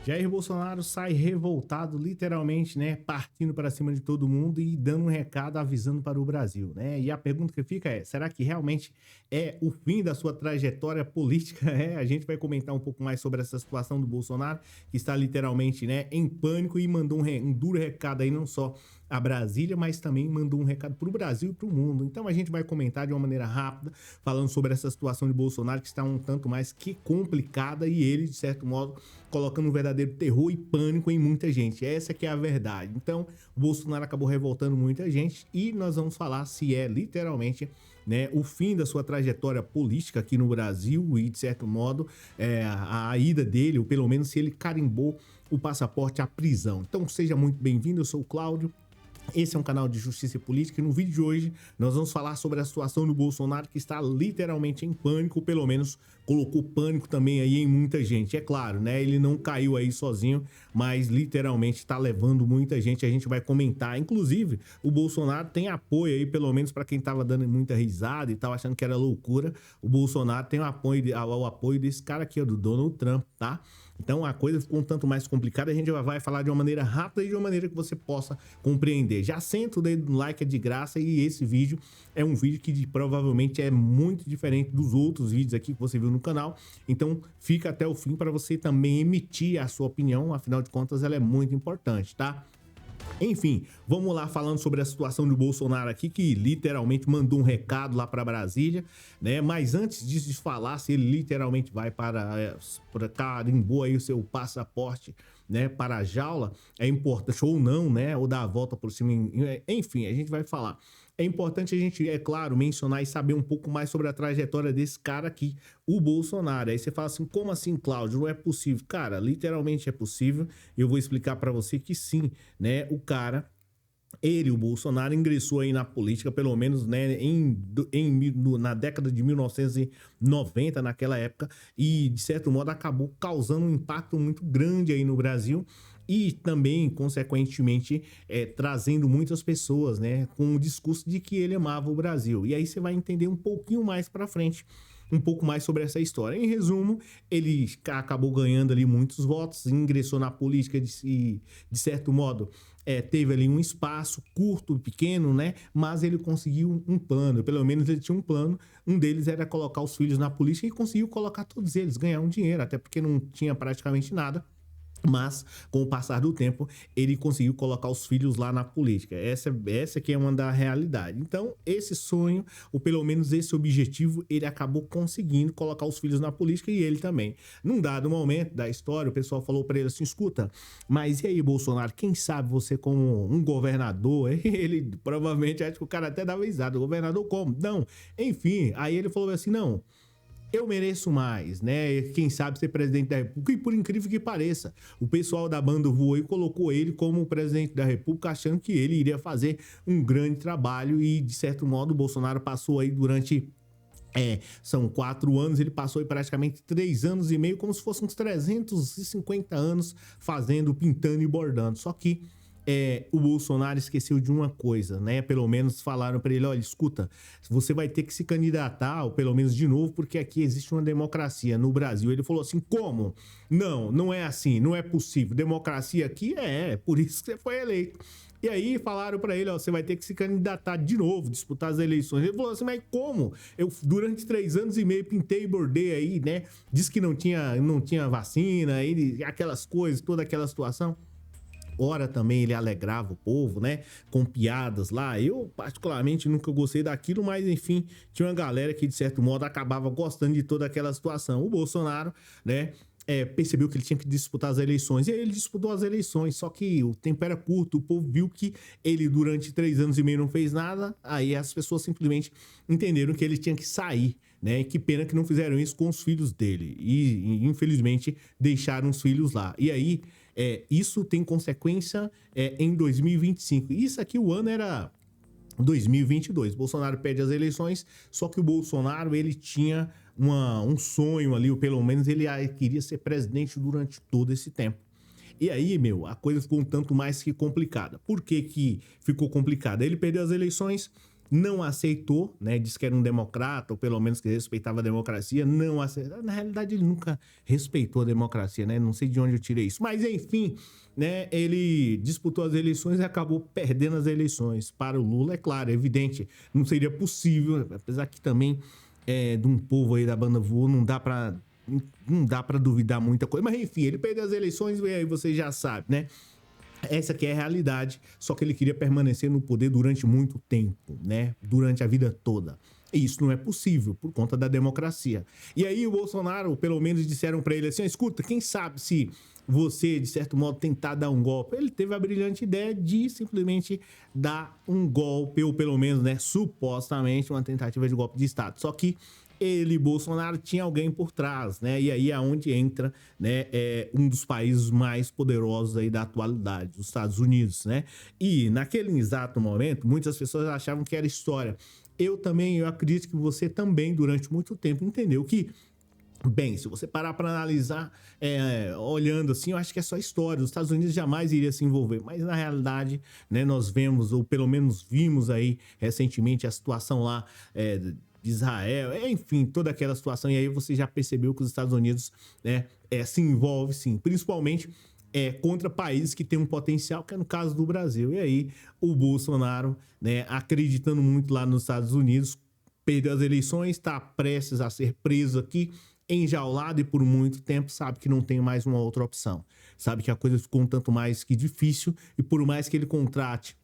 Jair Bolsonaro sai revoltado, literalmente, né, partindo para cima de todo mundo e dando um recado avisando para o Brasil, né? E a pergunta que fica é: será que realmente é o fim da sua trajetória política? A gente vai comentar um pouco mais sobre essa situação do Bolsonaro, que está literalmente, né, em pânico e mandou um duro recado aí não só a Brasília, mas também mandou um recado para o Brasil e para o mundo. Então a gente vai comentar de uma maneira rápida, falando sobre essa situação de Bolsonaro que está um tanto mais que complicada e ele, de certo modo, colocando um verdadeiro terror e pânico em muita gente. Essa que é a verdade. Então, o Bolsonaro acabou revoltando muita gente e nós vamos falar se é literalmente, né, o fim da sua trajetória política aqui no Brasil e, de certo modo, a ida dele, ou pelo menos se ele carimbou o passaporte à prisão. Então, seja muito bem-vindo, eu sou o Cláudio. Esse é um canal de justiça e política e no vídeo de hoje nós vamos falar sobre a situação do Bolsonaro que está literalmente em pânico, pelo menos colocou pânico também aí em muita gente. É claro, né? Ele não caiu aí sozinho, mas literalmente está levando muita gente. A gente vai comentar. Inclusive, o Bolsonaro tem apoio aí, pelo menos para quem estava dando muita risada e estava achando que era loucura. O Bolsonaro tem o apoio desse cara aqui, ó, do Donald Trump, tá? Então a coisa ficou um tanto mais complicada, a gente vai falar de uma maneira rápida e de uma maneira que você possa compreender. Já senta o dedo no like, é de graça, e esse vídeo é um vídeo que provavelmente é muito diferente dos outros vídeos aqui que você viu no canal. Então fica até o fim para você também emitir a sua opinião, afinal de contas ela é muito importante, tá? Enfim, vamos lá falando sobre a situação do Bolsonaro aqui, que literalmente mandou um recado lá para Brasília, né? Mas antes disso de falar se ele literalmente vai para carimbou aí o seu passaporte, né, para a jaula, é importante ou não, né, ou dar a volta por cima, enfim, a gente vai falar. É importante a gente, é claro, mencionar e saber um pouco mais sobre a trajetória desse cara aqui, o Bolsonaro. Aí você fala assim, como assim, Cláudio? Não é possível. Cara, literalmente é possível. Eu vou explicar para você que sim, né? O cara, ele, o Bolsonaro, ingressou aí na política, pelo menos, né, na década de 1990, naquela época, e, de certo modo, acabou causando um impacto muito grande aí no Brasil e também, consequentemente, trazendo muitas pessoas, né, com o discurso de que ele amava o Brasil. E aí você vai entender um pouquinho mais para frente um pouco mais sobre essa história. Em resumo, ele acabou ganhando ali muitos votos, ingressou na política de certo modo, teve ali um espaço curto, pequeno, né? Mas ele conseguiu um plano, pelo menos ele tinha um plano. Um deles era colocar os filhos na política e conseguiu colocar todos eles, ganhar um dinheiro, até porque não tinha praticamente nada. Mas, com o passar do tempo, ele conseguiu colocar os filhos lá na política. Essa que é uma da realidade. Então, esse sonho, ou pelo menos esse objetivo, ele acabou conseguindo colocar os filhos na política e ele também. Num dado momento da história, o pessoal falou para ele assim, escuta, mas e aí, Bolsonaro, quem sabe você como um governador? Ele provavelmente, acho que o cara até dava risada, governador como? Não, enfim, aí ele falou assim, não, eu mereço mais, né? Quem sabe ser presidente da República. E por incrível que pareça, o pessoal da banda voou e colocou ele como presidente da República, achando que ele iria fazer um grande trabalho. E, de certo modo, o Bolsonaro passou aí durante são 4 anos, ele passou aí praticamente 3 anos e meio, como se fossem uns 350 anos fazendo, pintando e bordando. Só que o Bolsonaro esqueceu de uma coisa, né? Pelo menos falaram para ele, olha, escuta, você vai ter que se candidatar, ou pelo menos de novo, porque aqui existe uma democracia no Brasil. Ele falou assim, como? Não, não é assim, não é possível. Democracia aqui por isso que você foi eleito. E aí falaram para ele, ó, você vai ter que se candidatar de novo, disputar as eleições. Ele falou assim, mas como? Eu durante 3 anos e meio pintei e bordei aí, né? Disse que não tinha vacina, aquelas coisas, toda aquela situação. Ora também ele alegrava o povo, né? Com piadas lá. Eu, particularmente, nunca gostei daquilo, mas enfim, tinha uma galera que, de certo modo, acabava gostando de toda aquela situação. O Bolsonaro, né? Percebeu que ele tinha que disputar as eleições. E aí ele disputou as eleições, só que o tempo era curto, o povo viu que ele durante 3 anos e meio não fez nada, aí as pessoas simplesmente entenderam que ele tinha que sair, né? E que pena que não fizeram isso com os filhos dele e infelizmente deixaram os filhos lá. E aí isso tem consequência em 2025. Isso aqui o ano era 2022. Bolsonaro perde as eleições, só que o Bolsonaro ele tinha um sonho ali, ou pelo menos ele queria ser presidente durante todo esse tempo. E aí, meu, a coisa ficou um tanto mais que complicada. Por que que ficou complicada? Ele perdeu as eleições, não aceitou, né? Disse que era um democrata, ou pelo menos que respeitava a democracia, não aceitou. Na realidade, ele nunca respeitou a democracia, né? Não sei de onde eu tirei isso. Mas, enfim, né? Ele disputou as eleições e acabou perdendo as eleições. Para o Lula, é claro, é evidente, não seria possível, apesar que também de um povo aí da banda Vô, não dá para duvidar muita coisa. Mas, enfim, ele perdeu as eleições e aí você já sabe, né? Essa aqui é a realidade, só que ele queria permanecer no poder durante muito tempo, né? Durante a vida toda. E isso não é possível por conta da democracia. E aí o Bolsonaro, pelo menos, disseram para ele assim: escuta, quem sabe se você, de certo modo, tentar dar um golpe. Ele teve a brilhante ideia de simplesmente dar um golpe, ou pelo menos, né, supostamente uma tentativa de golpe de Estado. Só que ele, Bolsonaro, tinha alguém por trás, né? E aí é onde entra, né, um dos países mais poderosos aí da atualidade, os Estados Unidos, né? E naquele exato momento, muitas pessoas achavam que era história. Eu acredito que você também, durante muito tempo, entendeu que, bem, se você parar para analisar, olhando assim, eu acho que é só história. Os Estados Unidos jamais iria se envolver. Mas, na realidade, né, nós vemos, ou pelo menos vimos aí recentemente a situação lá de Israel, enfim, toda aquela situação. E aí você já percebeu que os Estados Unidos, né, se envolve, sim, principalmente contra países que têm um potencial, que é no caso do Brasil. E aí o Bolsonaro, né, acreditando muito lá nos Estados Unidos, perdeu as eleições, está prestes a ser preso aqui, enjaulado, e por muito tempo sabe que não tem mais uma outra opção. Sabe que a coisa ficou um tanto mais que difícil, e por mais que ele contrate,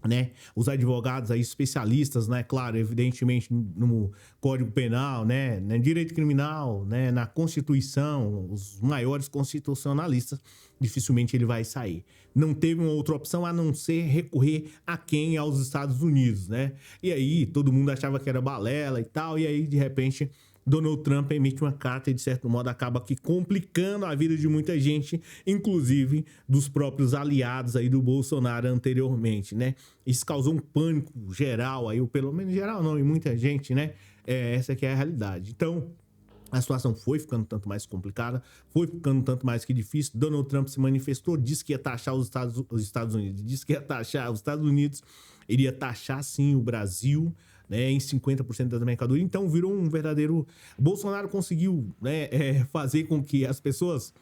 né, os advogados aí especialistas, né, claro, evidentemente no Código Penal, né, no direito criminal, né, na Constituição, os maiores constitucionalistas, dificilmente ele vai sair. Não teve uma outra opção a não ser recorrer a quem? Aos Estados Unidos, né? E aí todo mundo achava que era balela e tal, e aí de repente Donald Trump emite uma carta e, de certo modo, acaba aqui complicando a vida de muita gente, inclusive dos próprios aliados aí do Bolsonaro anteriormente, né? Isso causou um pânico geral aí, ou pelo menos geral não, em muita gente, né? Essa aqui é a realidade. Então, a situação foi ficando tanto mais complicada, foi ficando tanto mais que difícil. Donald Trump se manifestou, disse que ia taxar os Estados Unidos, disse que ia taxar os Estados Unidos, iria taxar sim o Brasil, né, em 50% das mercadorias. Então virou um verdadeiro... Bolsonaro conseguiu, né, fazer com que as pessoas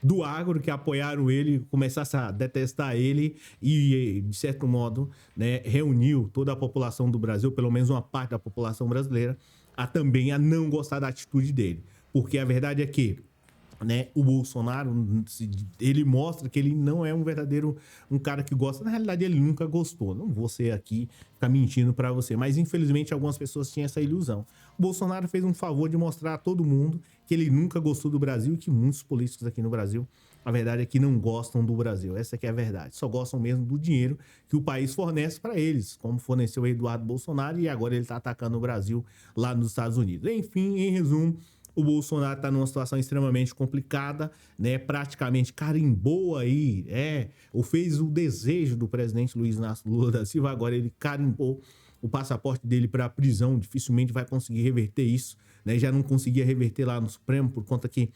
do agro que apoiaram ele começassem a detestar ele e, de certo modo, né, reuniu toda a população do Brasil, pelo menos uma parte da população brasileira, também a não gostar da atitude dele. Porque a verdade é que, né, o Bolsonaro, ele mostra que ele não é um cara que gosta. Na realidade, ele nunca gostou. Não vou ser aqui ficar mentindo para você, mas infelizmente algumas pessoas tinham essa ilusão. O Bolsonaro fez um favor de mostrar a todo mundo que ele nunca gostou do Brasil e que muitos políticos aqui no Brasil, a verdade é que não gostam do Brasil. Essa que é a verdade. Só gostam mesmo do dinheiro que o país fornece para eles, como forneceu o Eduardo Bolsonaro, e agora ele está atacando o Brasil lá nos Estados Unidos. Enfim, em resumo, o Bolsonaro está numa situação extremamente complicada, né? Praticamente carimbou aí, ou fez o desejo do presidente Luiz Inácio Lula da Silva. Agora ele carimbou o passaporte dele para a prisão. Dificilmente vai conseguir reverter isso, né? Já não conseguia reverter lá no Supremo por conta que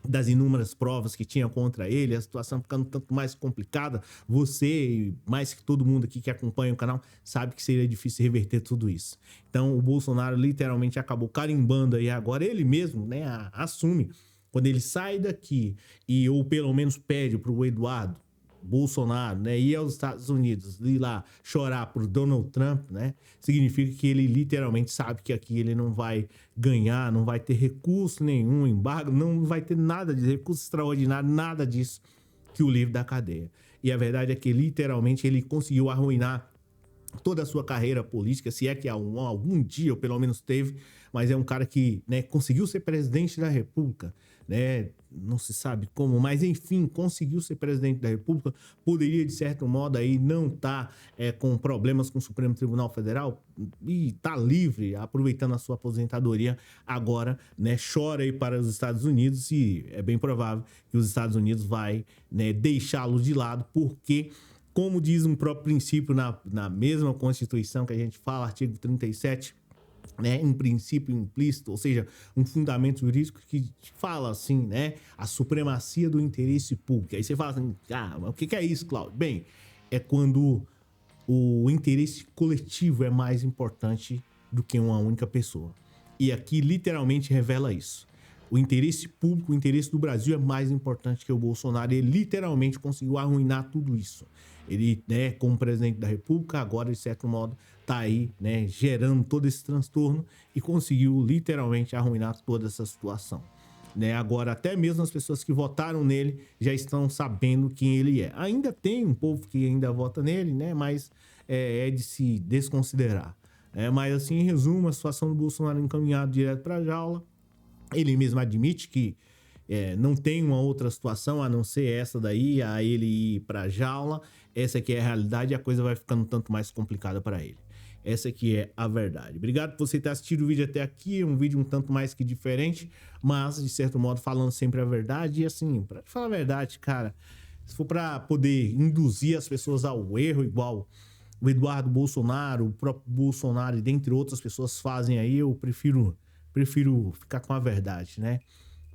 das inúmeras provas que tinha contra ele, a situação ficando tanto mais complicada. Você, mais que todo mundo aqui que acompanha o canal, sabe que seria difícil reverter tudo isso. Então, o Bolsonaro literalmente acabou carimbando aí agora, ele mesmo, né, assume, quando ele sai daqui ou pelo menos pede para o Eduardo Bolsonaro, né, ir aos Estados Unidos, ir lá chorar por Donald Trump, né, significa que ele literalmente sabe que aqui ele não vai ganhar, não vai ter recurso nenhum, embargo, não vai ter nada de recurso extraordinário, nada disso que o livre da cadeia. E a verdade é que literalmente ele conseguiu arruinar toda a sua carreira política, se é que algum dia, ou pelo menos teve, mas é um cara que, né, conseguiu ser presidente da República, né, não se sabe como, mas enfim, conseguiu ser presidente da República, poderia de certo modo aí não estar com problemas com o Supremo Tribunal Federal e tá livre, aproveitando a sua aposentadoria agora, né, chora aí para os Estados Unidos e é bem provável que os Estados Unidos vai, né, deixá-lo de lado, porque como diz um próprio princípio na mesma Constituição que a gente fala, artigo 37, né, um princípio implícito, ou seja, um fundamento jurídico que fala assim, né, a supremacia do interesse público. Aí você fala assim, mas o que é isso, Cláudio? Bem, é quando o interesse coletivo é mais importante do que uma única pessoa. E aqui literalmente revela isso. O interesse público, o interesse do Brasil é mais importante que o Bolsonaro. Ele literalmente conseguiu arruinar tudo isso. Ele, né, como presidente da República, agora, de certo modo, tá aí, né, gerando todo esse transtorno e conseguiu literalmente arruinar toda essa situação. Né, agora, até mesmo as pessoas que votaram nele já estão sabendo quem ele é. Ainda tem um povo que ainda vota nele, né, mas é de se desconsiderar. Mas, assim, em resumo, a situação do Bolsonaro encaminhado direto para a jaula. Ele mesmo admite que não tem uma outra situação a não ser essa daí, a ele ir para a jaula. Essa aqui é a realidade e a coisa vai ficando um tanto mais complicada para ele. Essa aqui é a verdade. Obrigado por você ter assistido o vídeo até aqui. É um vídeo um tanto mais que diferente, mas de certo modo falando sempre a verdade. E assim, para falar a verdade, cara, se for para poder induzir as pessoas ao erro, igual o Eduardo Bolsonaro, o próprio Bolsonaro e dentre outras pessoas fazem aí, eu prefiro ficar com a verdade, né?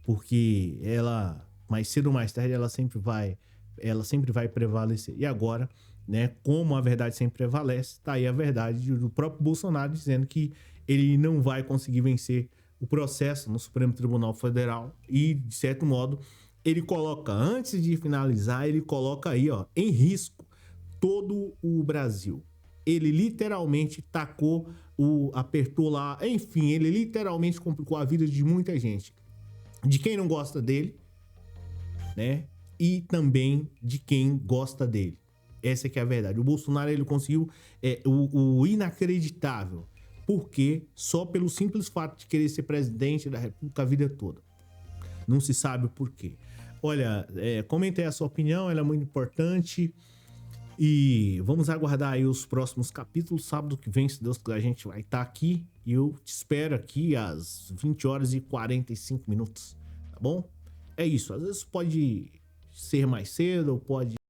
Porque ela, mais cedo ou mais tarde, ela sempre vai prevalecer. E agora, né, como a verdade sempre prevalece, tá aí a verdade do próprio Bolsonaro dizendo que ele não vai conseguir vencer o processo no Supremo Tribunal Federal e, de certo modo, ele coloca, antes de finalizar, ele coloca aí, ó, em risco todo o Brasil. Ele literalmente tacou, apertou lá, enfim, ele literalmente complicou a vida de muita gente. De quem não gosta dele, né? E também de quem gosta dele. Essa que é a verdade. O Bolsonaro, ele conseguiu o inacreditável. Porque só pelo simples fato de querer ser presidente da República a vida toda. Não se sabe o porquê. Olha, comente aí a sua opinião, ela é muito importante. E vamos aguardar aí os próximos capítulos. Sábado que vem, se Deus quiser, a gente vai estar aqui. E eu te espero aqui às 20 horas e 45 minutos. Tá bom? É isso. Às vezes pode ser mais cedo ou pode